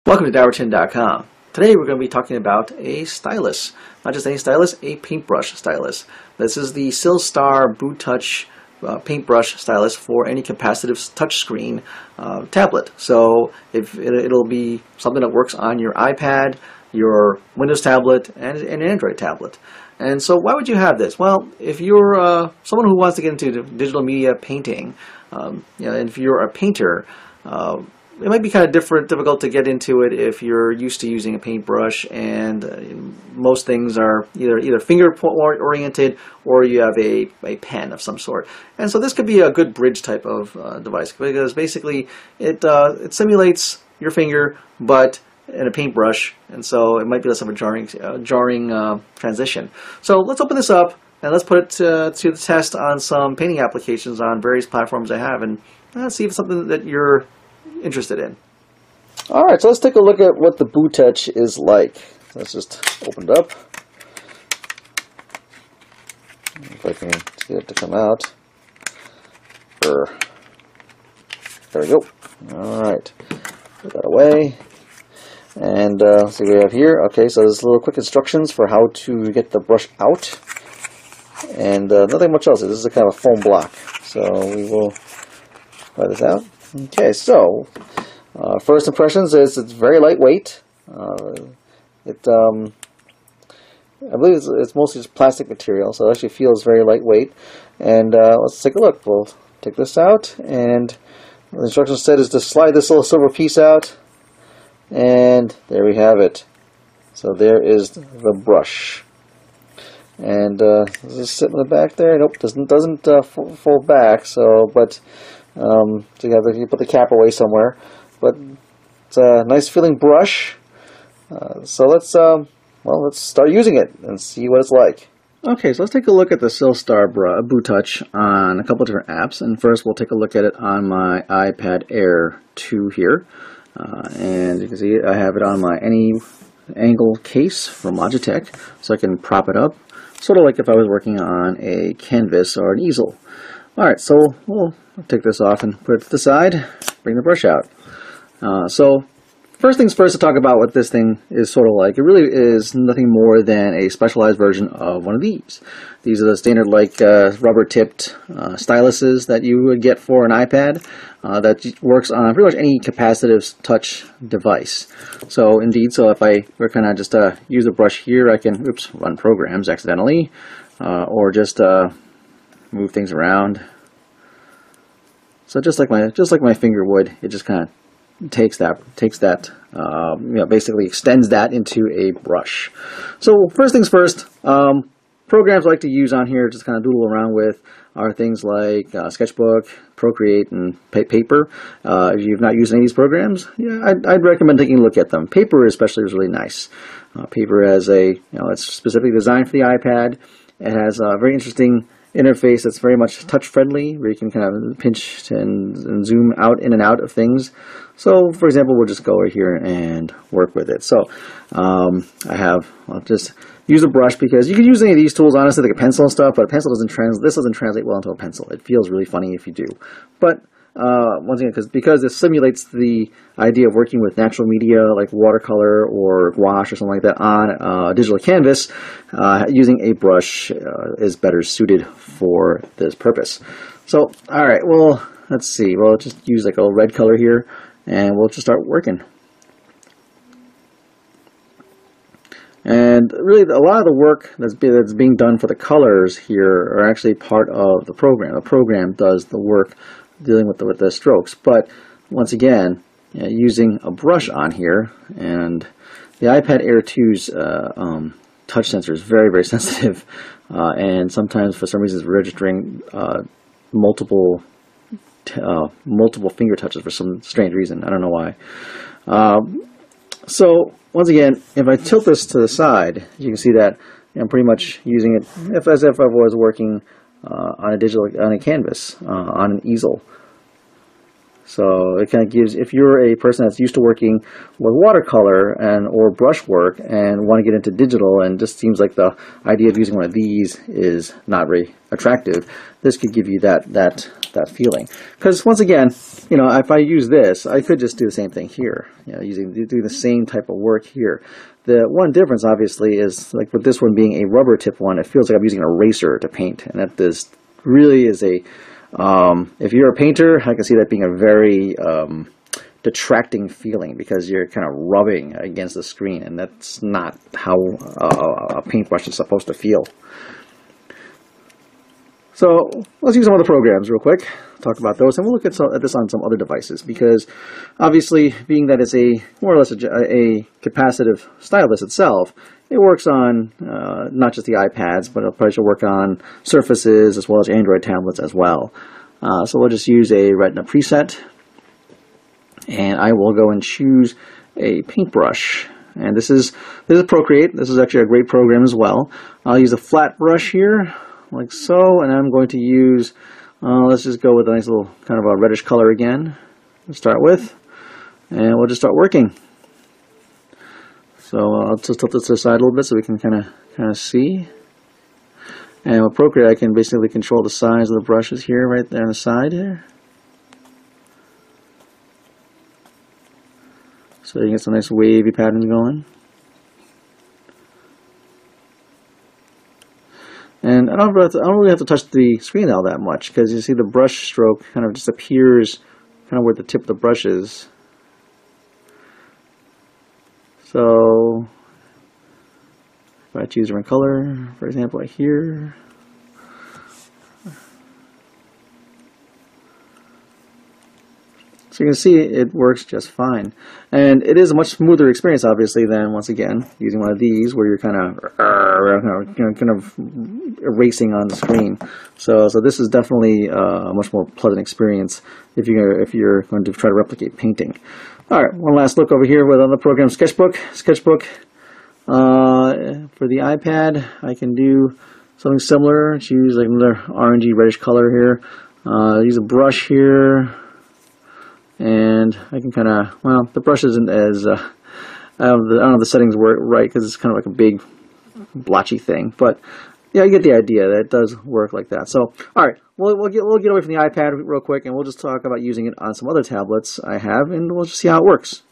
Welcome to DowerChin.com. Today we're going to be talking about a stylus. Not just any stylus, a paintbrush stylus. This is the SilStar BuTouch paintbrush stylus for any capacitive touchscreen tablet. So if it'll be something that works on your iPad, your Windows tablet, and an Android tablet. And so why would you have this? Well, if you're someone who wants to get into digital media painting, and if you're a painter, it might be kind of difficult to get into it if you're used to using a paintbrush, and most things are either finger oriented or you have a pen of some sort. And so this could be a good bridge type of device, because basically it simulates your finger but in a paintbrush, and so it might be less of a jarring transition. So let's open this up and let's put it to the test on some painting applications on various platforms I have, and see if it's something that you're interested in. Alright, so let's take a look at what the BuTouch is like. Let's just open it up. If I can get it to come out. There we go. Alright, put that away. And see what we have here. Okay, so there's little quick instructions for how to get the brush out. And nothing much else. This is a kind of a foam block. So we will try this out. Okay, so first impressions is it's very lightweight. I believe it's mostly just plastic material, so it actually feels very lightweight. And let's take a look. We'll take this out, and the instructions said is to slide this little silver piece out, and there we have it. So there is the brush. And does this sit in the back there? Nope, doesn't fold back. So, but so you put the cap away somewhere, but it's a nice feeling brush. So let's start using it and see what it's like. Okay, so let's take a look at the SilStar BuTouch on a couple of different apps, and first we'll take a look at it on my iPad Air 2 here, and you can see I have it on my any angle case from Logitech, so I can prop it up, sort of like if I was working on a canvas or an easel. Alright, so we'll take this off and put it to the side, bring the brush out. So first things first, to talk about what this thing is sort of like. It really is nothing more than a specialized version of one of these. These are the standard rubber-tipped styluses that you would get for an iPad that works on pretty much any capacitive touch device. So indeed, so if I were kind of just use a brush here, I can run programs accidentally, or just move things around. So just like my finger would, it just kind of takes that basically extends that into a brush. So first things first, programs I like to use on here, just kind of doodle around with, are things like Sketchbook, Procreate, and Paper. If you've not used any of these programs, I'd recommend taking a look at them. Paper especially is really nice. Paper has it's specifically designed for the iPad. It has a very interesting interface that's very much touch friendly, where you can kind of pinch and zoom out in and out of things. So for example, we'll just go over here and work with it. So I'll just use a brush, because you can use any of these tools honestly, like a pencil and stuff, but a pencil this doesn't translate well into a pencil. It feels really funny if you do. But once again, because it simulates the idea of working with natural media like watercolor or gouache or something like that on a digital canvas, using a brush is better suited for this purpose. So, alright, well, let's see. We'll just use like a red color here, and we'll just start working. And really, a lot of the work that's being done for the colors here are actually part of the program. The program does the work dealing with the strokes, but once again, using a brush on here, and the iPad Air 2's touch sensor is very, very sensitive, and sometimes for some reason it's registering multiple finger touches for some strange reason. I don't know why. So once again, if I tilt this to the side, you can see that I'm pretty much using it as if I was working on a canvas, on an easel. So it kind of gives, if you're a person that's used to working with watercolor or brush work and want to get into digital and just seems like the idea of using one of these is not very attractive, this could give you that feeling. Because once again, if I use this, I could just do the same thing here. Do the same type of work here. The one difference, obviously, is like with this one being a rubber tip one, it feels like I'm using an eraser to paint, and that this really is a if you're a painter, I can see that being a very detracting feeling because you're kind of rubbing against the screen, and that's not how a paintbrush is supposed to feel. So let's use some other programs real quick, talk about those, and we'll look at this on some other devices, because obviously, being that it's more or less a capacitive stylus itself, it works on not just the iPads, but it'll probably work on Surfaces as well as Android tablets as well. So we'll just use a Retina preset, and I will go and choose a paintbrush. And this is Procreate. This is actually a great program as well. I'll use a flat brush here, like so, and I'm going to use, let's just go with a nice little kind of a reddish color again to start with, and we'll just start working. So I'll just tilt this to the side a little bit so we can kind of see. And with Procreate, I can basically control the size of the brushes here, right there on the side here. So you can get some nice wavy patterns going. And I don't really have to touch the screen all that much, because you see the brush stroke kind of just appears kind of where the tip of the brush is. So if I choose a different color, for example, like here, so you can see it works just fine. And it is a much smoother experience, obviously, than, once again, using one of these where you're kind of erasing on the screen. So this is definitely a much more pleasant experience if you're going to try to replicate painting. All right, one last look over here with on the program Sketchbook. For the iPad, I can do something similar. Choose like another orangey reddish color here. Use a brush here, and I can kind of, well, the brush isn't as I don't know if the settings work right because it's kind of like a big blotchy thing, but yeah, you get the idea that it does work like that. So, all right, we'll get away from the iPad real quick, and we'll just talk about using it on some other tablets I have, and we'll just see how it works.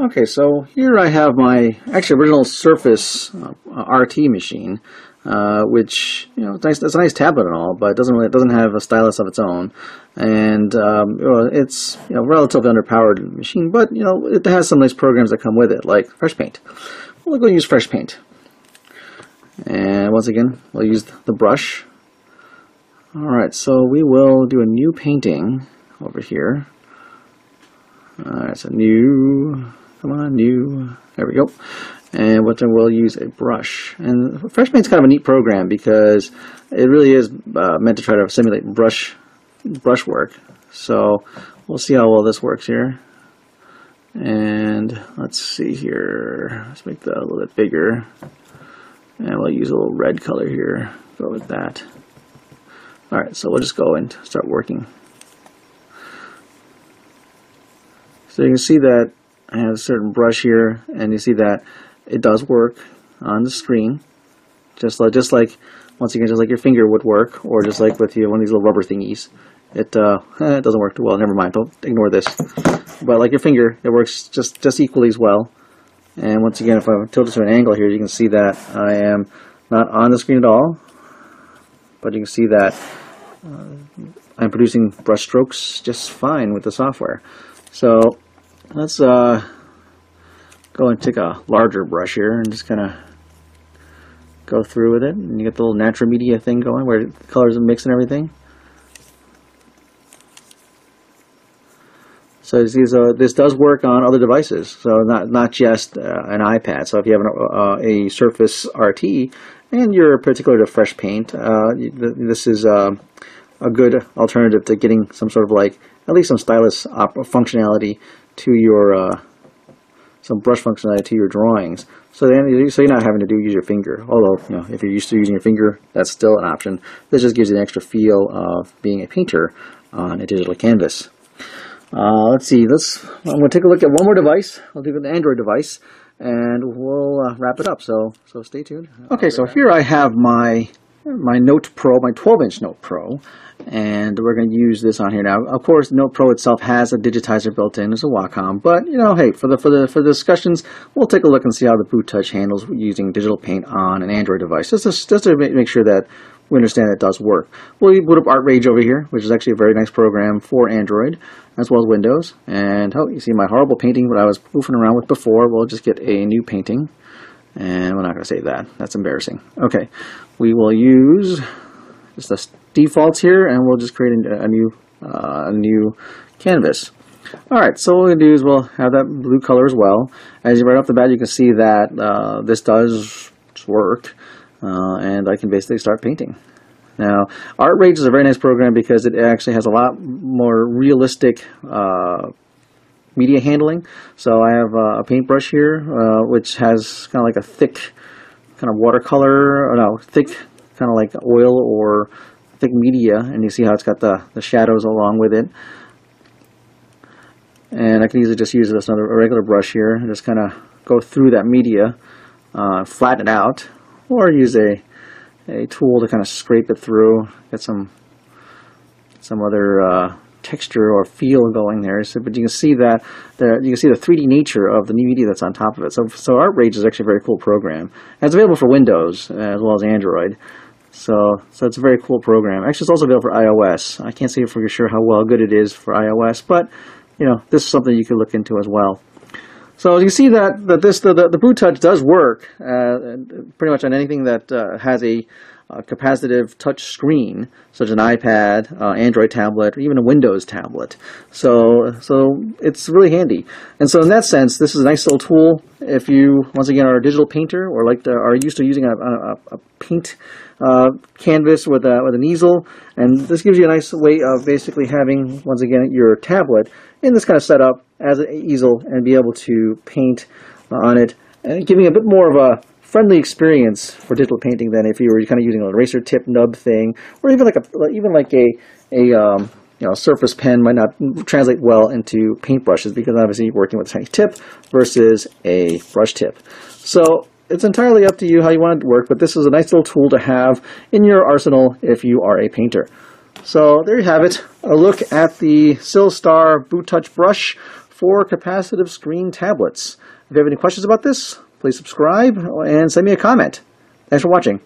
Okay, so here I have my original Surface RT machine, which it's a nice tablet and all, but it doesn't have a stylus of its own, and it's relatively underpowered machine, but it has some nice programs that come with it, like Fresh Paint. We'll go use Fresh Paint. And once again, we'll use the brush. Alright, so we will do a new painting over here. Alright, so new, come on, new, there we go. And we'll use a brush. And Fresh Paint's kind of a neat program because it really is meant to try to simulate brush work. So we'll see how well this works here. And let's see here, let's make that a little bit bigger. And we'll use a little red color here. Go with that. Alright, so we'll just go and start working. So you can see that I have a certain brush here, and you see that it does work on the screen. Just like once again, just like your finger would work, or just like with one of these little rubber thingies. It doesn't work too well. Never mind. Don't ignore this. But like your finger, it works just equally as well. And once again, if I tilt it to an angle here, you can see that I am not on the screen at all, but you can see that I'm producing brush strokes just fine with the software. So let's go and take a larger brush here and just kind of go through with it. And you get the little natural media thing going where the colors mix and everything. So you see, this does work on other devices, so not just an iPad. So if you have a Surface RT and you're particular to Fresh Paint, this is a good alternative to getting some sort of at least some stylus functionality to your some brush functionality to your drawings. So you're not having to use your finger. Although if you're used to using your finger, that's still an option. This just gives you an extra feel of being a painter on a digital canvas. Let's see. I'm going to take a look at one more device. I'll do an Android device, and we'll wrap it up. So stay tuned. Okay, so here I have my Note Pro, my 12-inch Note Pro, and we're going to use this on here now. Of course, the Note Pro itself has a digitizer built in as a Wacom, but hey, for the discussions, we'll take a look and see how the BuTouch handles using digital paint on an Android device, just to make sure that we understand it does work. We'll boot up ArtRage over here, which is actually a very nice program for Android as well as Windows. And you see my horrible painting that I was goofing around with before. We'll just get a new painting, and we're not going to save that. That's embarrassing. Okay, we will use just the defaults here, and we'll just create a new canvas. All right, so what we're going to do is we'll have that blue color as well. As you right off the bat, you can see that this does work. And I can basically start painting. Now, ArtRage is a very nice program because it actually has a lot more realistic media handling. So I have a paintbrush here, which has kind of like a thick kind of watercolor, thick kind of like oil or thick media, and you see how it's got the shadows along with it. And I can easily just use a regular brush here and just kind of go through that media, flatten it out, or use a tool to kind of scrape it through, get some other texture or feel going there. So, but you can see that you can see the 3D nature of the new media that's on top of it. So ArtRage is actually a very cool program. And it's available for Windows as well as Android. So it's a very cool program. Actually, it's also available for iOS. I can't say for sure how good it is for iOS, but this is something you could look into as well. So you can see that the BuTouch does work pretty much on anything that has a capacitive touch screen, such as an iPad, Android tablet, or even a Windows tablet. So it's really handy. And so in that sense, this is a nice little tool if you, once again, are a digital painter or are used to using a paint canvas with an easel. And this gives you a nice way of basically having, once again, your tablet in this kind of setup as an easel and be able to paint on it, and giving a bit more of a friendly experience for digital painting than if you were kind of using an eraser tip nub thing, or even like a surface pen might not translate well into paintbrushes because obviously you're working with a tiny tip versus a brush tip. So it's entirely up to you how you want it to work, but this is a nice little tool to have in your arsenal if you are a painter. So there you have it, a look at the SilStar BuTouch brush for capacitive screen tablets. If you have any questions about this, please subscribe and send me a comment. Thanks for watching.